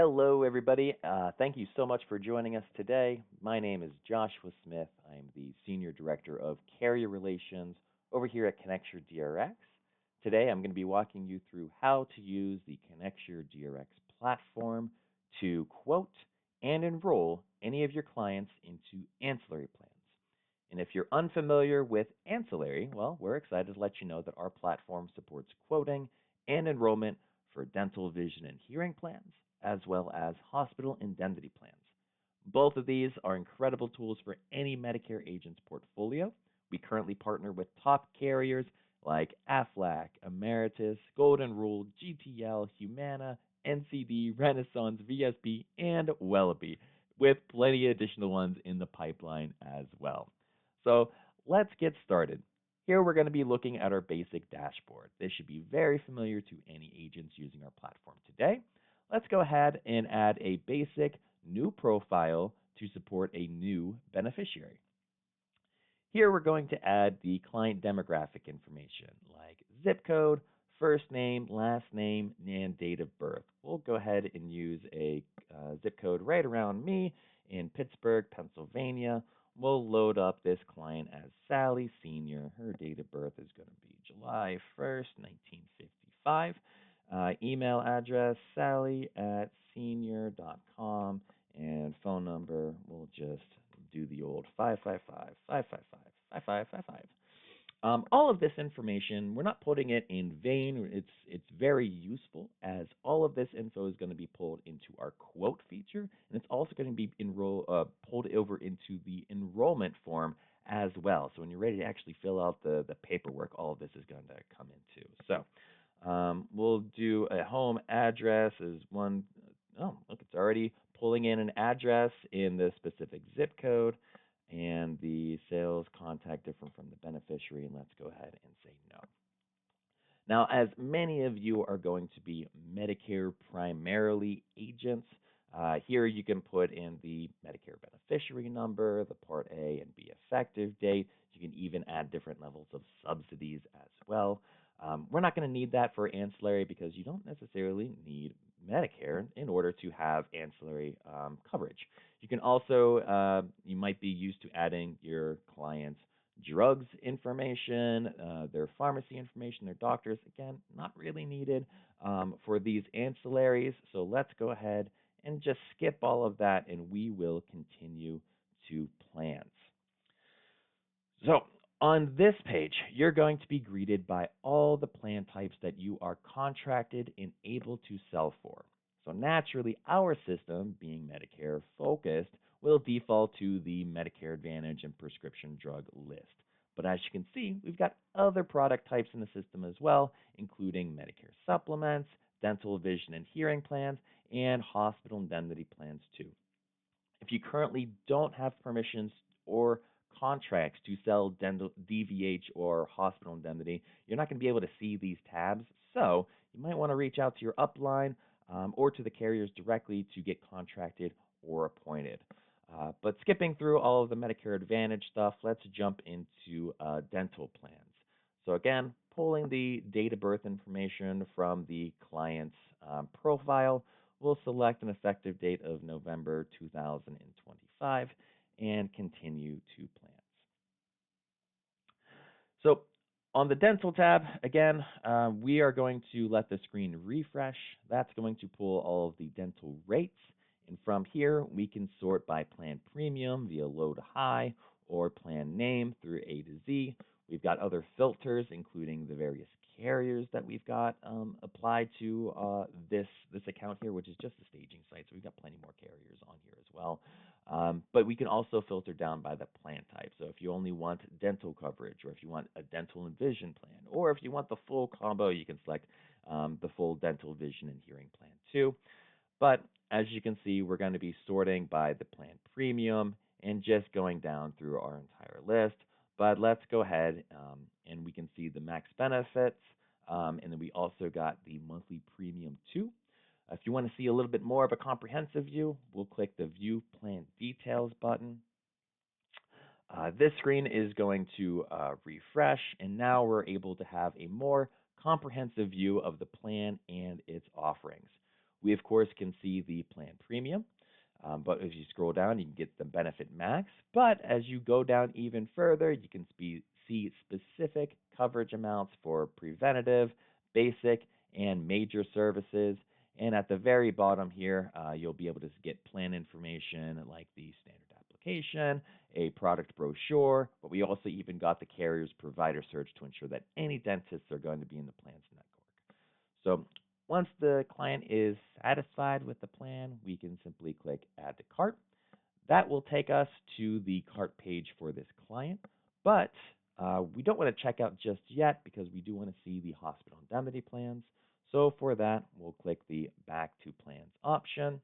Hello, everybody. Thank you so much for joining us today. My name is Joshua Smith. I'm the Senior Director of Carrier Relations over here at ConnectureDRX. Today, I'm going to be walking you through how to use the ConnectureDRX platform to quote and enroll any of your clients into ancillary plans. And if you're unfamiliar with ancillary, well, we're excited to let you know that our platform supports quoting and enrollment for dental, vision, and hearing plans, as well as hospital indemnity plans. Both of these are incredible tools for any Medicare agent's portfolio. We currently partner with top carriers like Aflac, Emeritus, Golden Rule, GTL, Humana, NCD, Renaissance, VSP, and Wellaby, with plenty of additional ones in the pipeline as well. So let's get started. Here we're going to be looking at our basic dashboard. This should be very familiar to any agents using our platform today. Let's go ahead and add a basic new profile to support a new beneficiary. Here we're going to add the client demographic information like zip code, first name, last name, and date of birth. We'll go ahead and use a zip code right around me in Pittsburgh, Pennsylvania. We'll load up this client as Sally Senior. Her date of birth is going to be July 1st, 1955. Email address, sally@senior.com, and phone number, we'll just do the old 555-555-5555. All of this information, we're not putting it in vain. It's very useful, as all of this info is going to be pulled into our quote feature, and it's also going to be pulled over into the enrollment form as well. So when you're ready to actually fill out the paperwork, all of this is going to come into. So we'll do a home address as one. Oh, look, it's already pulling in an address in the specific zip code, and the sales contact different from the beneficiary, and let's go ahead and say no. Now, as many of you are going to be Medicare primarily agents, here you can put in the Medicare beneficiary number, the Part A and B effective date. You can even add different levels of subsidies as well. We're not going to need that for ancillary because you don't necessarily need Medicare in order to have ancillary coverage. You can also, you might be used to adding your client's drugs information, their pharmacy information, their doctors. Again, not really needed for these ancillaries. So let's go ahead and just skip all of that, and we will continue to plans. So on this page, you're going to be greeted by all the plan types that you are contracted and able to sell for. So naturally, our system, being Medicare focused, will default to the Medicare Advantage and prescription drug list. But as you can see, we've got other product types in the system as well, including Medicare supplements, dental, vision, and hearing plans, and hospital indemnity plans too. If you currently don't have permissions or contracts to sell dental, DVH, or hospital indemnity, you're not going to be able to see these tabs. So you might want to reach out to your upline or to the carriers directly to get contracted or appointed. But skipping through all of the Medicare Advantage stuff, let's jump into dental plans. So again, pulling the date of birth information from the client's profile, we'll select an effective date of November 2025 and continue to plans. So on the dental tab, again, we are going to let the screen refresh. That's going to pull all of the dental rates. And from here, we can sort by plan premium via low to high or plan name through A to Z. We've got other filters, including the various carriers that we've got applied to this account here, which is just a staging site. So we've got plenty more carriers on here as well. But we can also filter down by the plan type. So if you only want dental coverage, or if you want a dental and vision plan, or if you want the full combo, you can select the full dental, vision, and hearing plan too. But as you can see, we're going to be sorting by the plan premium and just going down through our entire list. But let's go ahead and we can see the max benefits, and then we also got the monthly premium too. If you want to see a little bit more of a comprehensive view, we'll click the View Plan Details button. This screen is going to refresh, and now we're able to have a more comprehensive view of the plan and its offerings. We, of course, can see the plan premium, but if you scroll down, you can get the benefit max. But as you go down even further, you can see specific coverage amounts for preventative, basic, and major services. And at the very bottom here, you'll be able to get plan information like the standard application, a product brochure, but we also even got the carrier's provider search to ensure that any dentists are going to be in the plan's network. So once the client is satisfied with the plan, we can simply click Add to Cart. That will take us to the cart page for this client, but we don't want to check out just yet because we do want to see the hospital indemnity plans. So for that, we'll click the Back to Plans option,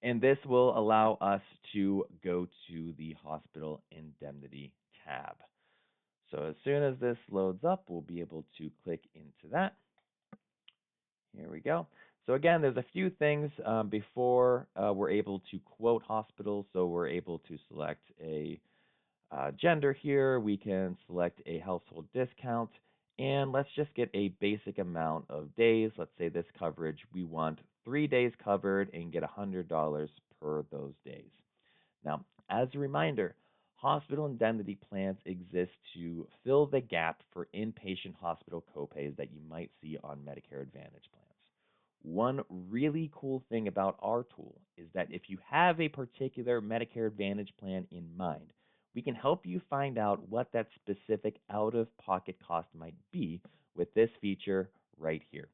and this will allow us to go to the hospital indemnity tab. So as soon as this loads up, we'll be able to click into that. Here we go. So again, there's a few things before we're able to quote hospitals. So we're able to select a gender here. We can select a household discount. And let's just get a basic amount of days. Let's say this coverage, we want 3 days covered and get $100 per those days. Now, as a reminder, hospital indemnity plans exist to fill the gap for inpatient hospital copays that you might see on Medicare Advantage plans. One really cool thing about our tool is that if you have a particular Medicare Advantage plan in mind, we can help you find out what that specific out of pocket cost might be with this feature right here.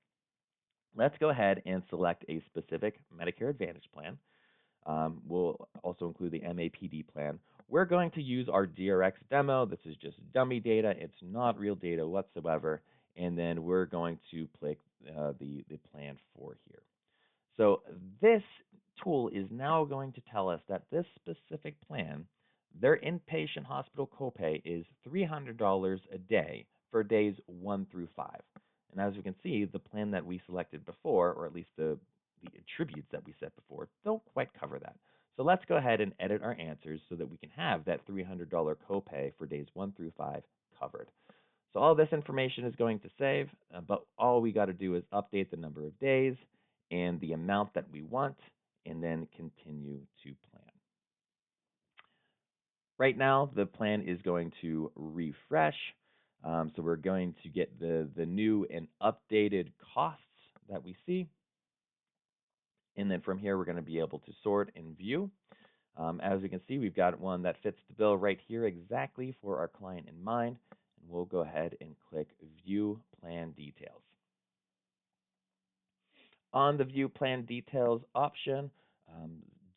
Let's go ahead and select a specific Medicare Advantage plan. We'll also include the MAPD plan. We're going to use our DRX demo. This is just dummy data. It's not real data whatsoever. And then we're going to click the plan for here. So this tool is now going to tell us that this specific plan, their inpatient hospital copay is $300 a day for days 1 through 5. And as we can see, the plan that we selected before, or at least the attributes that we set before, don't quite cover that. So let's go ahead and edit our answers so that we can have that $300 copay for days 1 through 5 covered. So all this information is going to save, but all we got to do is update the number of days and the amount that we want, and then continue to plan. Right now, the plan is going to refresh. So we're going to get the new and updated costs that we see. And then from here, we're going to be able to sort and view. As we can see, we've got one that fits the bill right here exactly for our client in mind. And we'll go ahead and click View Plan Details. On the View Plan Details option,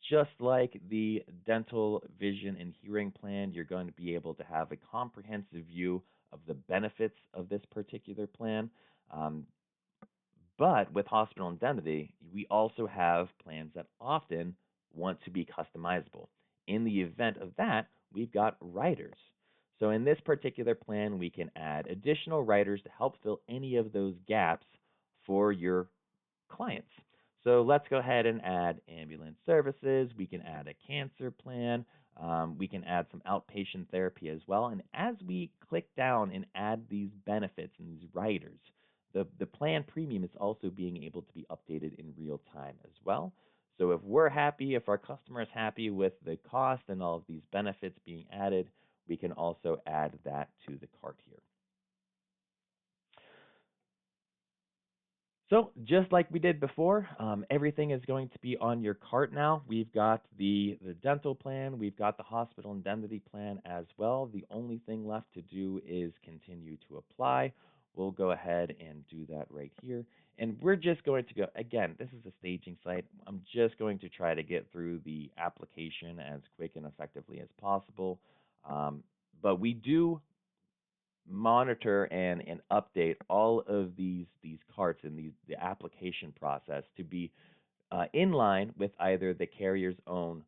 just like the dental, vision, and hearing plan, you're going to be able to have a comprehensive view of the benefits of this particular plan. But with hospital indemnity, we also have plans that often want to be customizable. In the event of that, we've got riders. So in this particular plan, we can add additional riders to help fill any of those gaps for your clients. So let's go ahead and add ambulance services. We can add a cancer plan. We can add some outpatient therapy as well. And as we click down and add these benefits and these riders, the plan premium is also being able to be updated in real time as well. So if we're happy, if our customer is happy with the cost and all of these benefits being added, we can also add that to the cart here. So just like we did before, everything is going to be on your cart now. We've got the dental plan, we've got the hospital indemnity plan as well. The only thing left to do is continue to apply. We'll go ahead and do that right here. And we're just going to go, again, this is a staging site. I'm just going to try to get through the application as quick and effectively as possible. But we do monitor and update all of these carts and the application process to be in line with either the carrier's own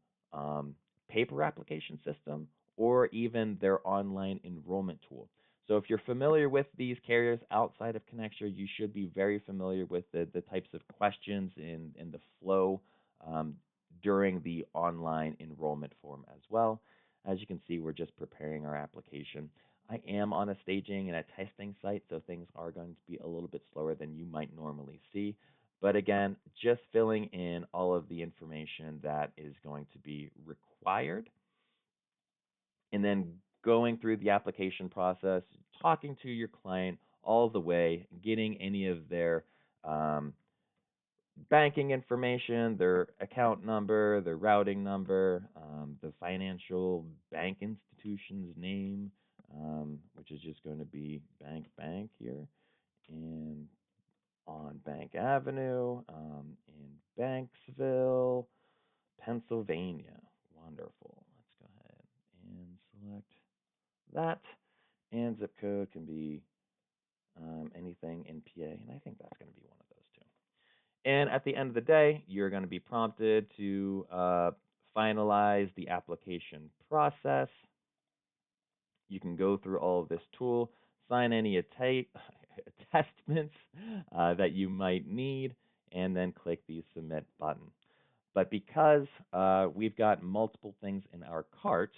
paper application system or even their online enrollment tool. So if you're familiar with these carriers outside of Connecture, you should be very familiar with the types of questions and the flow during the online enrollment form as well. As you can see, we're just preparing our application. I am on a staging and a testing site, so things are going to be a little bit slower than you might normally see. But again, just filling in all of the information that is going to be required and then going through the application process, talking to your client all the way, getting any of their um, banking information, their account number, their routing number, the financial bank institution's name, which is just going to be Bank here, and on Bank Avenue in Banksville, Pennsylvania. Wonderful. Let's go ahead and select that. And zip code can be anything in PA, and I think that's going to be one of those two. And at the end of the day, you're going to be prompted to finalize the application process. You can go through all of this tool, sign any attestments that you might need, and then click the submit button. But because we've got multiple things in our cart,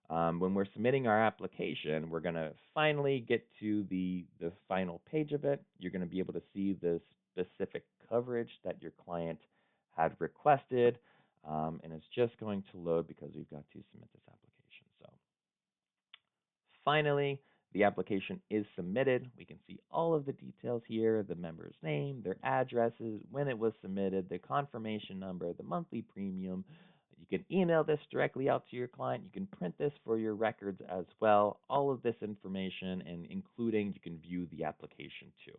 when we're submitting our application, we're going to finally get to the final page of it. You're going to be able to see the specific coverage that your client had requested, and it's just going to load because we've got to submit this application. So finally, the application is submitted. We can see all of the details here, the member's name, their addresses, when it was submitted, the confirmation number, the monthly premium. You can email this directly out to your client. You can print this for your records as well. All of this information, and including you can view the application too.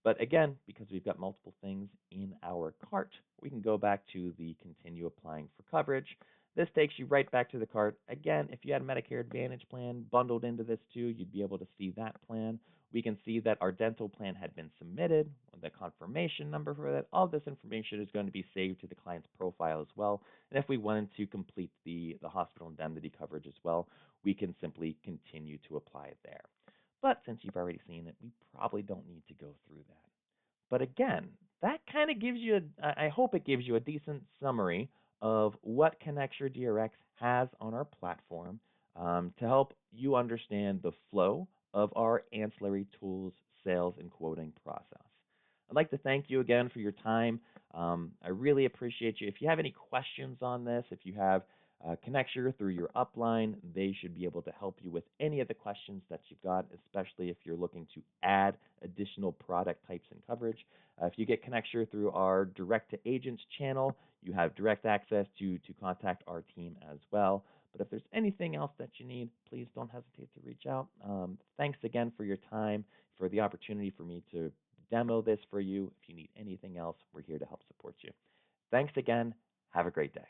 But again, because we've got multiple things in our cart, we can go back to the continue applying for coverage. This takes you right back to the cart. Again, if you had a Medicare Advantage plan bundled into this too, you'd be able to see that plan. We can see that our dental plan had been submitted, the confirmation number for that. All this information is going to be saved to the client's profile as well. And if we wanted to complete the hospital indemnity coverage as well, we can simply continue to apply it there. But since you've already seen it, we probably don't need to go through that. But again, that kind of gives you, I hope it gives you a decent summary of what ConnectureDRX has on our platform to help you understand the flow of our ancillary tools, sales, and quoting process. I'd like to thank you again for your time. I really appreciate you. If you have any questions on this, if you have Connecture through your upline, they should be able to help you with any of the questions that you've got, especially if you're looking to add additional product types and coverage. If you get Connecture through our direct to agents channel, you have direct access to contact our team as well. But if there's anything else that you need, please don't hesitate to reach out. Thanks again for your time, for the opportunity for me to demo this for you. If you need anything else, we're here to help support you. Thanks again. Have a great day.